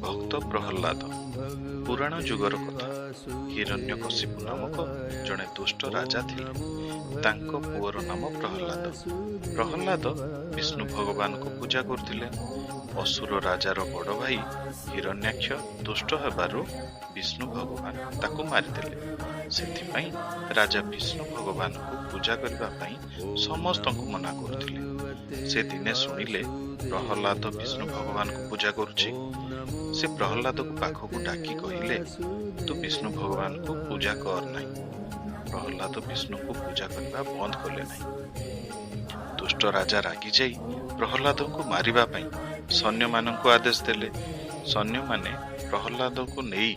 ଭକ୍ତ ପ୍ରହଲ୍ଲାଦ। ପୁରାଣ ଯୁଗର କଥା। ହିରଣ୍ୟକଶିପୁ ନାମକ ଜଣେ ଦୁଷ୍ଟ ରାଜା ଥିଲେ। ତାଙ୍କ ପୁଅର ନାମ ପ୍ରହଲ୍ଲାଦ। ପ୍ରହଲ୍ଲାଦ ବିଷ୍ଣୁ ଭଗବାନଙ୍କୁ ପୂଜା କରୁଥିଲେ। ଅସୁର ରାଜାର ବଡ଼ ଭାଇ ହିରଣ୍ୟାକ୍ଷ ଦୁଷ୍ଟ ହେବାରୁ ବିଷ୍ଣୁ ଭଗବାନ ତାକୁ ମାରିଦେଲେ। ସେଥିପାଇଁ ରାଜା ବିଷ୍ଣୁ ଭଗବାନଙ୍କୁ ପୂଜା କରିବା ପାଇଁ ସମସ୍ତଙ୍କୁ ମନା କରୁଥିଲେ। ସେ ଦିନେ ଶୁଣିଲେ ପ୍ରହଲ୍ଲାଦ ବିଷ୍ଣୁ ଭଗବାନଙ୍କୁ ପୂଜା କରୁଛି। ସେ ପ୍ରହଲ୍ଲାଦକୁ ପାଖକୁ ଡାକି କହିଲେ, ତୁ ବିଷ୍ଣୁ ଭଗବାନଙ୍କୁ ପୂଜା କର ନାହିଁ। ପ୍ରହଲ୍ଲାଦ ବିଷ୍ଣୁଙ୍କୁ ପୂଜା କରିବା ବନ୍ଦ କଲେ ନାହିଁ। ଦୁଷ୍ଟ ରାଜା ରାଗି ଯାଇ ପ୍ରହଲ୍ଲାଦଙ୍କୁ ମାରିବା ପାଇଁ ସୈନ୍ୟମାନଙ୍କୁ ଆଦେଶ ଦେଲେ। ସୈନ୍ୟମାନେ ପ୍ରହଲ୍ଲାଦଙ୍କୁ ନେଇ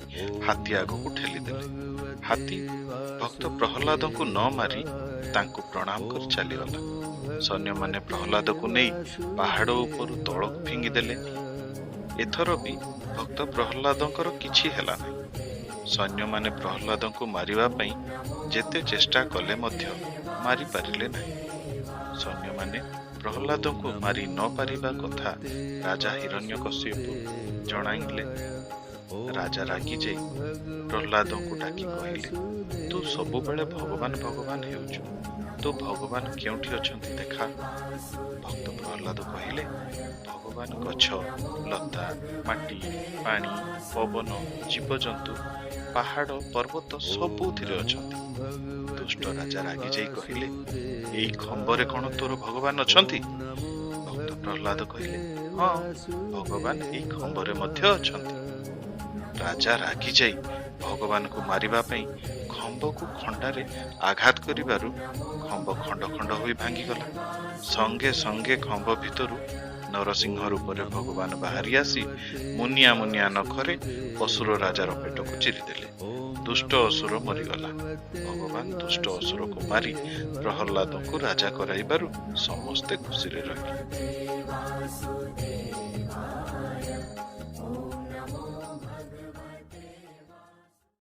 ହାତୀ ଆଗକୁ ଠେଲିଦେଲେ। ହାତୀ ଭକ୍ତ ପ୍ରହଲ୍ଲାଦଙ୍କୁ ନ ମାରି ତାଙ୍କୁ ପ୍ରଣାମ କରି ଚାଲିଗଲା। ସୈନ୍ୟମାନେ ପ୍ରହଲ୍ଲାଦକୁ ନେଇ ପାହାଡ଼ ଉପରୁ ତଳକୁ ଫିଙ୍ଗିଦେଲେ। ଏଥର ବି ଭକ୍ତ ପ୍ରହଲ୍ଲାଦଙ୍କର କିଛି ହେଲା ନାହିଁ। ସୈନ୍ୟମାନେ ପ୍ରହଲ୍ଲାଦଙ୍କୁ ମାରିବା ପାଇଁ ଯେତେ ଚେଷ୍ଟା କଲେ ମଧ୍ୟ ମାରିପାରିଲେ ନାହିଁ। ସୈନ୍ୟମାନେ ପ୍ରହଲ୍ଲାଦଙ୍କୁ ମାରି ନ ପାରିବା କଥା ରାଜା ହିରଣ୍ୟକଶିପୁ ଜଣାଇଲେ। ରାଜା ରାଗି ଯାଇ ପ୍ରହଲ୍ଲାଦଙ୍କୁ ଡାକି କହିଲେ, ତୁ ସବୁବେଳେ ଭଗବାନ ଭଗବାନ ହେଉଛୁ। ତୁ ଭଗବାନ କେଉଁଠି ଅଛନ୍ତି ଦେଖା। ଭକ୍ତ ପ୍ରହଲ୍ଲାଦ କହିଲେ, ଭଗବାନ ଗଛ, ଲତା, ମାଟି, ପାଣି, ପବନ, ଜୀବଜନ୍ତୁ, ପାହାଡ଼, ପର୍ବତ ସବୁଥିରେ ଅଛନ୍ତି। ଦୁଷ୍ଟ ରାଜା ରାଗି ଯାଇ କହିଲେ, ଏଇ ଖମ୍ବରେ କଣ ତୋର ଭଗବାନ ଅଛନ୍ତି? ଭକ୍ତ ପ୍ରହଲ୍ଲାଦ କହିଲେ, ହଁ, ଭଗବାନ ଏଇ ଖମ୍ବରେ ମଧ୍ୟ ଅଛନ୍ତି। ରାଜା ରାଗି ଯାଇ ଭଗବାନଙ୍କୁ ମାରିବା ପାଇଁ ଖମ୍ବକୁ ଖଣ୍ଡାରେ ଆଘାତ କରିବାରୁ ଖମ୍ବ ଖଣ୍ଡ ଖଣ୍ଡ ହୋଇ ଭାଙ୍ଗିଗଲା। ସଙ୍ଗେ ସଙ୍ଗେ ଖମ୍ବ ଭିତରୁ ନରସିଂହ ରୂପରେ ଭଗବାନ ବାହାରି ଆସି ମୁନିଆ ମୁନିଆ ନଖରେ ଅସୁର ରାଜାର ପେଟକୁ ଚିରିଦେଲେ। ଦୁଷ୍ଟ ଅସୁର ମରିଗଲା। ଭଗବାନ ଦୁଷ୍ଟ ଅସୁରକୁ ମାରି ପ୍ରହଲ୍ଲାଦଙ୍କୁ ରାଜା କରାଇବାରୁ ସମସ୍ତେ ଖୁସିରେ ରହିଲେ।